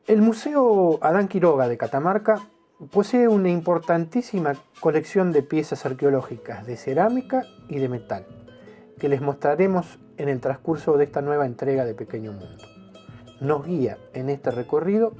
El Museo Adán Quiroga de Catamarca posee una importantísima colección de piezas arqueológicas de cerámica y de metal, que les mostraremos en el transcurso de esta nueva entrega de Pequeño Mundo. Nos guía en este recorrido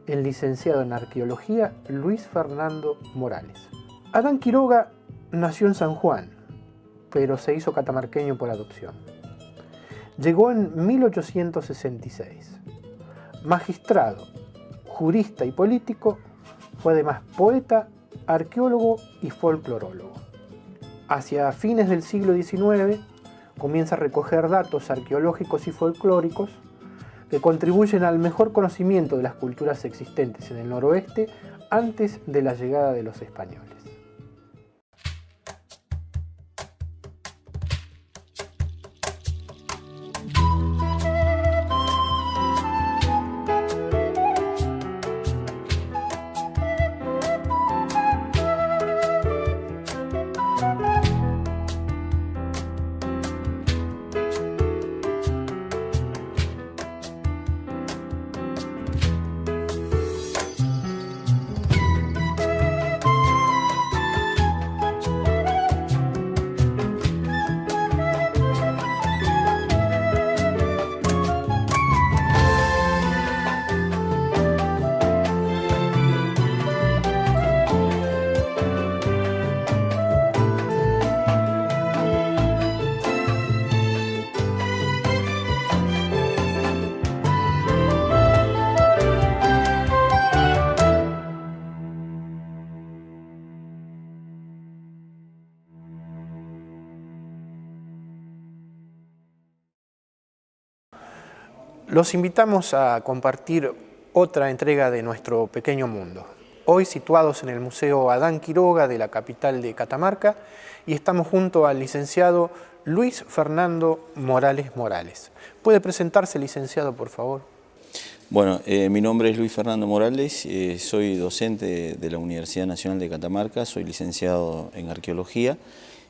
el licenciado en Arqueología Luis Fernando Morales. Adán Quiroga nació en San Juan, pero se hizo catamarqueño por adopción. Llegó en 1866. Magistrado, jurista y político, fue además poeta, arqueólogo y folclorólogo. Hacia fines del siglo XIX comienza a recoger datos arqueológicos y folclóricos que contribuyen al mejor conocimiento de las culturas existentes en el noroeste antes de la llegada de los españoles. Los invitamos a compartir otra entrega de nuestro Pequeño Mundo. Hoy situados en el Museo Adán Quiroga de la capital de Catamarca y estamos junto al licenciado Luis Fernando Morales. ¿Puede presentarse, licenciado, por favor? Bueno, mi nombre es Luis Fernando Morales, soy docente de la Universidad Nacional de Catamarca, soy licenciado en Arqueología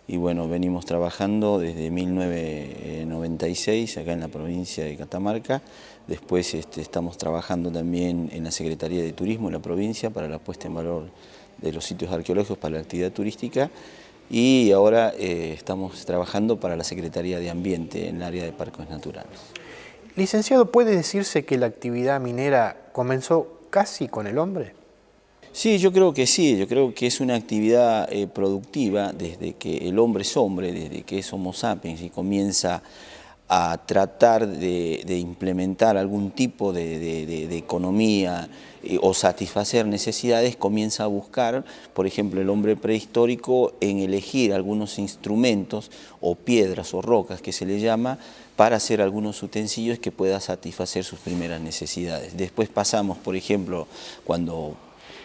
y bueno, venimos trabajando desde 1996 acá en la provincia de Catamarca. Después estamos trabajando también en la Secretaría de Turismo de la provincia para la puesta en valor de los sitios arqueológicos para la actividad turística y ahora estamos trabajando para la Secretaría de Ambiente en el área de parques naturales. Licenciado, ¿puede decirse que la actividad minera comenzó casi con el hombre? Sí, yo creo que es una actividad productiva desde que el hombre es hombre, desde que es Homo sapiens y comienza a tratar de implementar algún tipo de economía o satisfacer necesidades, comienza a buscar, por ejemplo, el hombre prehistórico en elegir algunos instrumentos o piedras o rocas que se le llama para hacer algunos utensilios que puedan satisfacer sus primeras necesidades. Después pasamos, por ejemplo, cuando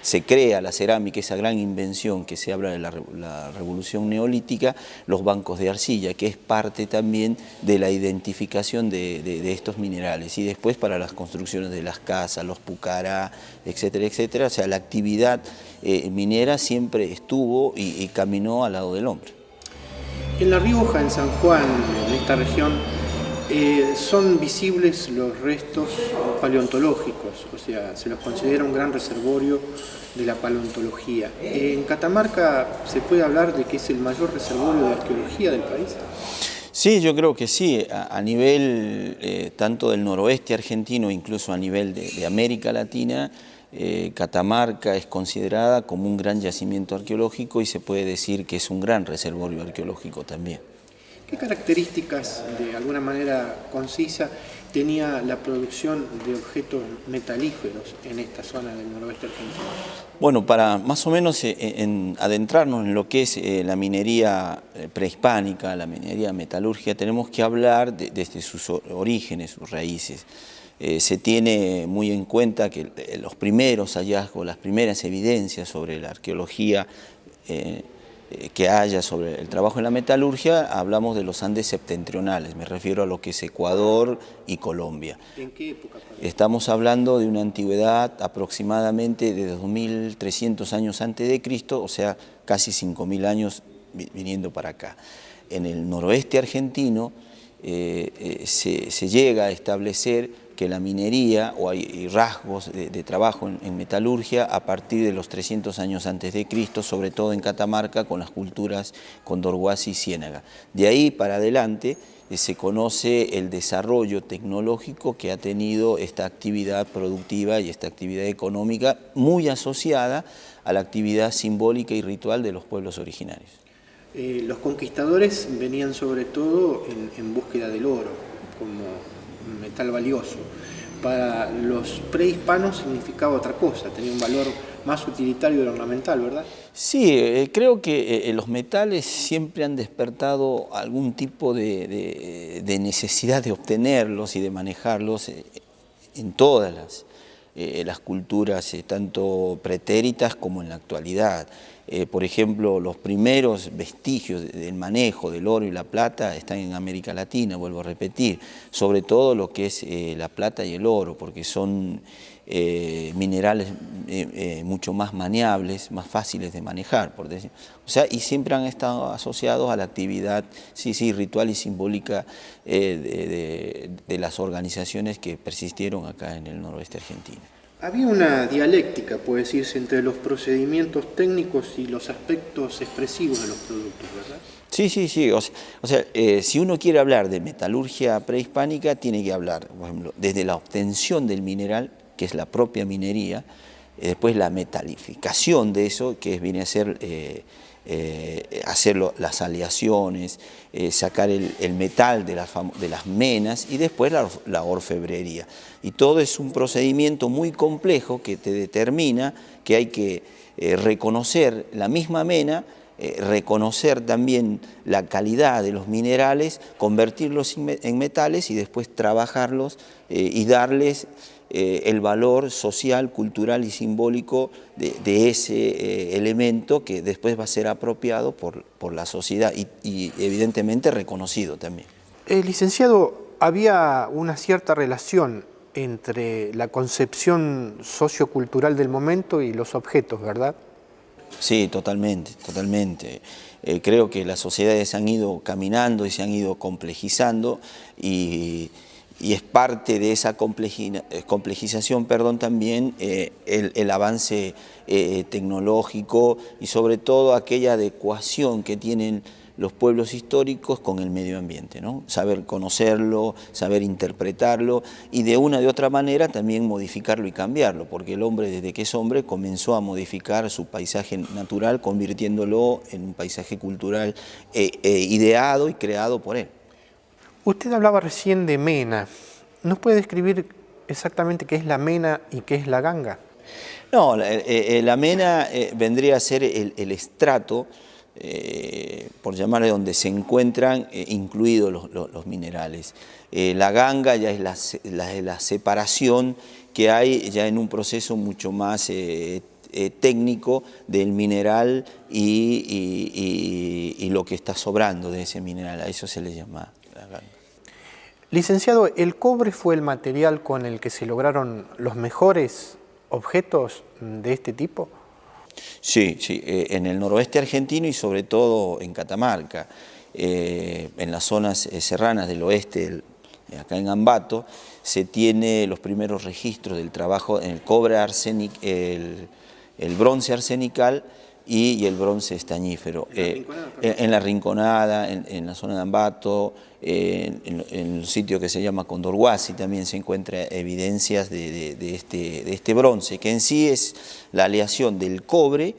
se crea la cerámica, esa gran invención que se habla de la revolución neolítica, los bancos de arcilla, que es parte también de la identificación de estos minerales. Y después para las construcciones de las casas, los pucará, etcétera, etcétera. O sea, la actividad minera siempre estuvo y caminó al lado del hombre. En La Rioja, en San Juan, en esta región, son visibles los restos paleontológicos, o sea, se los considera un gran reservorio de la paleontología. ¿En Catamarca se puede hablar de que es el mayor reservorio de arqueología del país? Sí, yo creo que sí, a nivel tanto del noroeste argentino, incluso a nivel de América Latina, Catamarca es considerada como un gran yacimiento arqueológico y se puede decir que es un gran reservorio arqueológico también. ¿Qué características, de alguna manera concisa, tenía la producción de objetos metalíferos en esta zona del noroeste argentino? Bueno, para más o menos adentrarnos en lo que es la minería prehispánica, la minería metalúrgica, tenemos que hablar desde sus orígenes, sus raíces. Se tiene muy en cuenta que los primeros hallazgos, las primeras evidencias sobre la arqueología que haya sobre el trabajo en la metalurgia, hablamos de los Andes septentrionales, me refiero a lo que es Ecuador y Colombia. ¿En qué época? Estamos hablando de una antigüedad aproximadamente de 2300 años antes de Cristo, o sea, casi 5000 años viniendo para acá. En el noroeste argentino se llega a establecer que la minería, o hay rasgos de trabajo en metalurgia a partir de los 300 años antes de Cristo, sobre todo en Catamarca con las culturas Condorhuasi y Ciénaga. De ahí para adelante se conoce el desarrollo tecnológico que ha tenido esta actividad productiva y esta actividad económica muy asociada a la actividad simbólica y ritual de los pueblos originarios. Los conquistadores venían sobre todo en búsqueda del oro como metal valioso. Para los prehispanos significaba otra cosa, tenía un valor más utilitario y ornamental, ¿verdad? Sí, creo que los metales siempre han despertado algún tipo de necesidad de obtenerlos y de manejarlos en todas las culturas, tanto pretéritas como en la actualidad. Por ejemplo, los primeros vestigios del manejo del oro y la plata están en América Latina, vuelvo a repetir, sobre todo lo que es la plata y el oro, porque son minerales mucho más maneables, más fáciles de manejar, por decir. O sea, y siempre han estado asociados a la actividad, sí, ritual y simbólica de las organizaciones que persistieron acá en el noroeste argentino. Había una dialéctica, puede decirse, entre los procedimientos técnicos y los aspectos expresivos de los productos, ¿verdad? Sí. O sea, si uno quiere hablar de metalurgia prehispánica, tiene que hablar, por ejemplo, desde la obtención del mineral, que es la propia minería, después la metalificación de eso, que viene a ser hacer las aleaciones, sacar el metal de las menas y después la orfebrería. Y todo es un procedimiento muy complejo que te determina que hay que reconocer la misma mena, reconocer también la calidad de los minerales, convertirlos en metales y después trabajarlos y darles el valor social, cultural y simbólico de ese elemento que después va a ser apropiado por la sociedad y evidentemente reconocido también. Licenciado, había una cierta relación entre la concepción sociocultural del momento y los objetos, ¿verdad? Sí, totalmente. Creo que las sociedades han ido caminando y se han ido complejizando y es parte de esa complejización, también el avance tecnológico y sobre todo aquella adecuación que tienen los pueblos históricos con el medio ambiente, ¿no? Saber conocerlo, saber interpretarlo y de una de otra manera también modificarlo y cambiarlo, porque el hombre desde que es hombre comenzó a modificar su paisaje natural convirtiéndolo en un paisaje cultural ideado y creado por él. Usted hablaba recién de mena. ¿Nos puede describir exactamente qué es la mena y qué es la ganga? No, la mena vendría a ser el estrato, por llamarle, donde se encuentran incluidos los minerales. La ganga ya es la separación que hay ya en un proceso mucho más técnico del mineral y lo que está sobrando de ese mineral. A eso se le llama la ganga. Licenciado, ¿el cobre fue el material con el que se lograron los mejores objetos de este tipo? Sí, en el noroeste argentino y sobre todo en Catamarca, en las zonas serranas del oeste, acá en Ambato, se tiene los primeros registros del trabajo en el cobre arsénico, el bronce arsenical y el bronce estañífero. En la Rinconada, en la zona de Ambato, en el sitio que se llama Condorhuasi también se encuentran evidencias de este bronce, que en sí es la aleación del cobre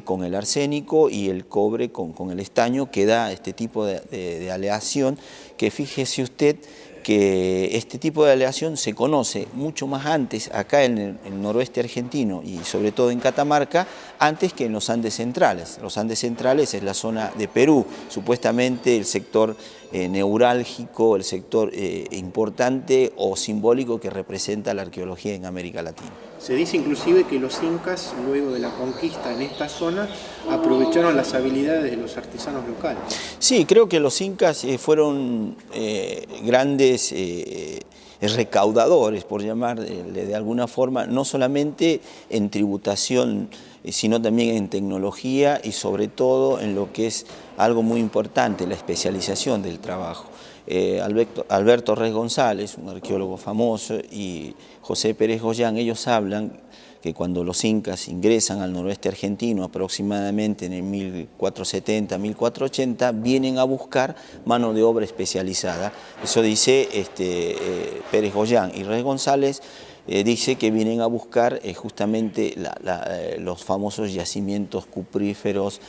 con el arsénico y el cobre con el estaño, que da este tipo de aleación, que fíjese usted que este tipo de aleación se conoce mucho más antes acá en el noroeste argentino y sobre todo en Catamarca, antes que en los Andes centrales. Los Andes centrales es la zona de Perú, supuestamente el sector neurálgico, el sector importante o simbólico que representa la arqueología en América Latina. Se dice inclusive que los incas, luego de la conquista en esta zona, aprovecharon las habilidades de los artesanos locales. Sí, creo que los incas fueron grandes recaudadores, por llamarle de alguna forma, no solamente en tributación, sino también en tecnología y sobre todo en lo que es algo muy importante, la especialización del trabajo. Alberto Rez González, un arqueólogo famoso, y José Pérez Goyán, ellos hablan que cuando los incas ingresan al noroeste argentino, aproximadamente en el 1470, 1480, vienen a buscar mano de obra especializada. Eso dice Pérez Goyán, y Rez González dice que vienen a buscar justamente los famosos yacimientos cupríferos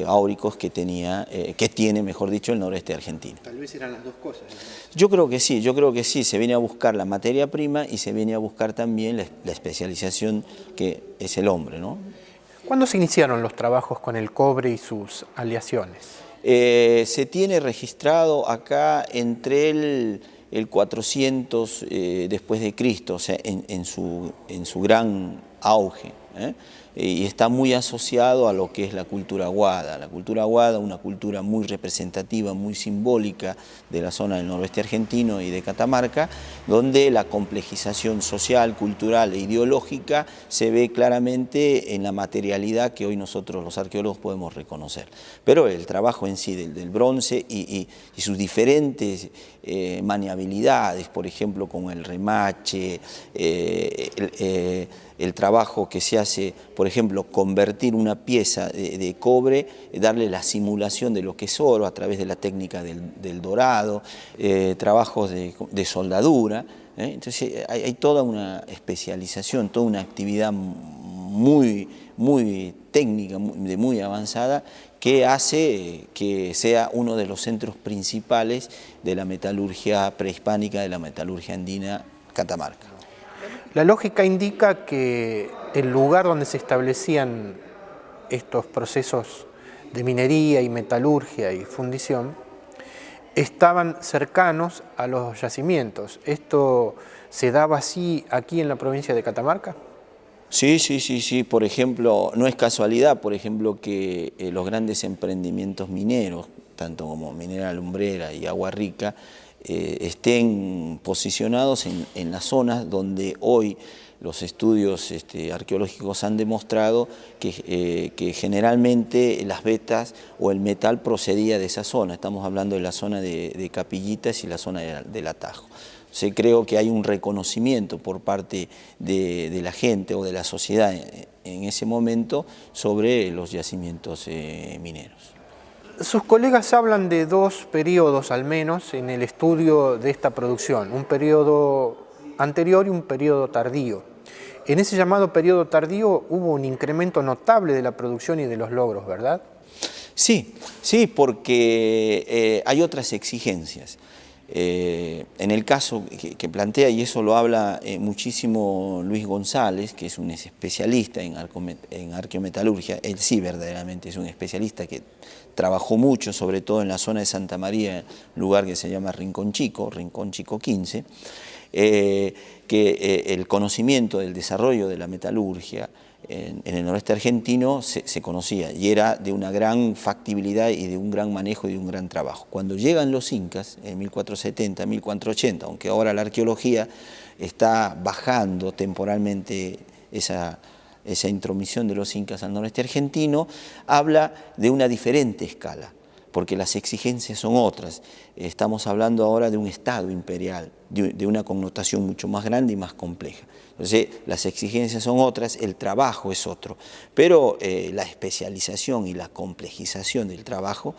áuricos que tiene, mejor dicho, el noroeste argentino. Tal vez eran las dos cosas. Yo creo que sí, se viene a buscar la materia prima y se viene a buscar también la especialización que es el hombre, ¿no? ¿Cuándo se iniciaron los trabajos con el cobre y sus aleaciones? Se tiene registrado acá entre el 400 después de Cristo, o sea, en su gran auge, y está muy asociado a lo que es la cultura Wada. La cultura Wada, una cultura muy representativa, muy simbólica de la zona del noroeste argentino y de Catamarca, donde la complejización social, cultural e ideológica se ve claramente en la materialidad que hoy nosotros los arqueólogos podemos reconocer. Pero el trabajo en sí del bronce y sus diferentes maniabilidades, por ejemplo, con el remache, el trabajo que se hace, por ejemplo, convertir una pieza de cobre, darle la simulación de lo que es oro a través de la técnica del dorado, trabajos de soldadura. Entonces hay toda una especialización, toda una actividad muy técnica, muy avanzada, que hace que sea uno de los centros principales de la metalurgia prehispánica, de la metalurgia andina, Catamarca. La lógica indica que el lugar donde se establecían estos procesos de minería y metalurgia y fundición estaban cercanos a los yacimientos. ¿Esto se daba así aquí en la provincia de Catamarca? Sí. Por ejemplo, no es casualidad, por ejemplo, que los grandes emprendimientos mineros, tanto como Minera Lumbrera y Agua Rica, estén posicionados en las zonas donde hoy los estudios arqueológicos han demostrado que generalmente las vetas o el metal procedía de esa zona. Estamos hablando de la zona de Capillitas y la zona del Atajo. Creo que hay un reconocimiento por parte de la gente o de la sociedad en ese momento sobre los yacimientos mineros. Sus colegas hablan de dos periodos al menos en el estudio de esta producción, un periodo anterior y un periodo tardío. En ese llamado periodo tardío hubo un incremento notable de la producción y de los logros, ¿verdad? Sí, porque hay otras exigencias. En el caso que plantea, y eso lo habla muchísimo Luis González, que es un especialista en arqueometalurgia, él sí verdaderamente es un especialista que trabajó mucho, sobre todo en la zona de Santa María, lugar que se llama Rincón Chico 15, que el conocimiento del desarrollo de la metalurgia en el noroeste argentino se conocía y era de una gran factibilidad y de un gran manejo y de un gran trabajo. Cuando llegan los incas en 1470, 1480, aunque ahora la arqueología está bajando temporalmente esa intromisión de los incas al noroeste argentino, habla de una diferente escala, porque las exigencias son otras. Estamos hablando ahora de un Estado imperial, de una connotación mucho más grande y más compleja. Entonces, las exigencias son otras, el trabajo es otro, pero la especialización y la complejización del trabajo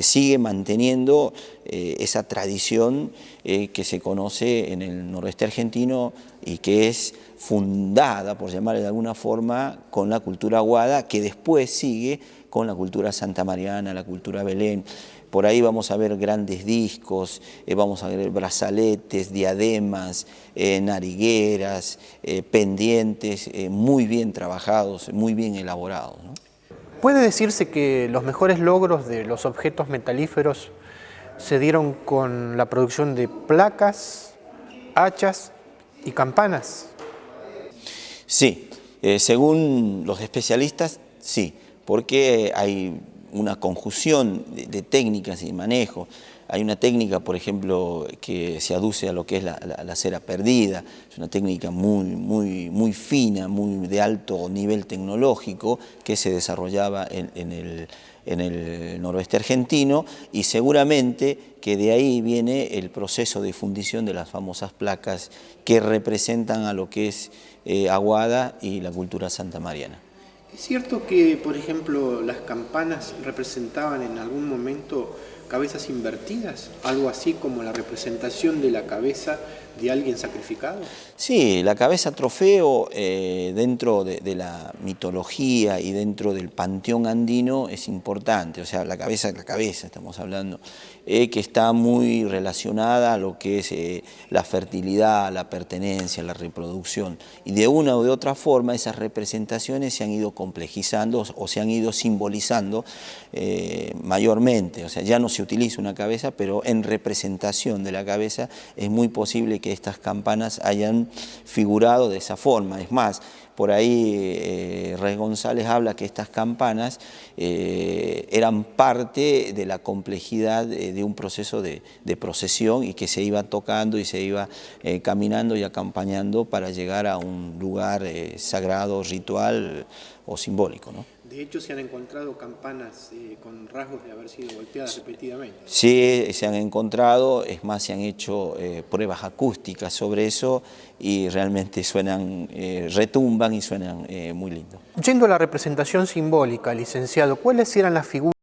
sigue manteniendo esa tradición que se conoce en el noroeste argentino y que es fundada, por llamarle de alguna forma, con la cultura Wada, que después sigue con la cultura santamariana, la cultura Belén. Por ahí vamos a ver grandes discos, vamos a ver brazaletes, diademas, narigueras, pendientes, muy bien trabajados, muy bien elaborados, ¿no? ¿Puede decirse que los mejores logros de los objetos metalíferos se dieron con la producción de placas, hachas y campanas? Sí, según los especialistas, sí, porque hay una conjunción de técnicas y manejo. Hay una técnica, por ejemplo, que se aduce a lo que es la cera perdida. Es una técnica muy fina, muy de alto nivel tecnológico que se desarrollaba en el noroeste argentino, y seguramente que de ahí viene el proceso de fundición de las famosas placas que representan a lo que es Aguada y la cultura santamariana. ¿Es cierto que, por ejemplo, las campanas representaban en algún momento cabezas invertidas? Algo así como la representación de la cabeza de alguien sacrificado. Sí, la cabeza trofeo dentro de la mitología y dentro del panteón andino es importante. O sea, la cabeza estamos hablando, que está muy relacionada a lo que es la fertilidad, la pertenencia, la reproducción. Y de una o de otra forma esas representaciones se han ido complejizando o se han ido simbolizando mayormente. O sea, ya no se utiliza una cabeza, pero en representación de la cabeza es muy posible que estas campanas hayan figurado de esa forma. Es más, por ahí Rey González habla que estas campanas eran parte de la complejidad de un proceso de procesión, y que se iba tocando y se iba caminando y acompañando para llegar a un lugar sagrado, ritual o simbólico, ¿no? De hecho, se han encontrado campanas con rasgos de haber sido golpeadas repetidamente. Sí, se han encontrado, es más, se han hecho pruebas acústicas sobre eso y realmente suenan, retumban y suenan muy lindo. Yendo a la representación simbólica, licenciado, ¿cuáles eran las figuras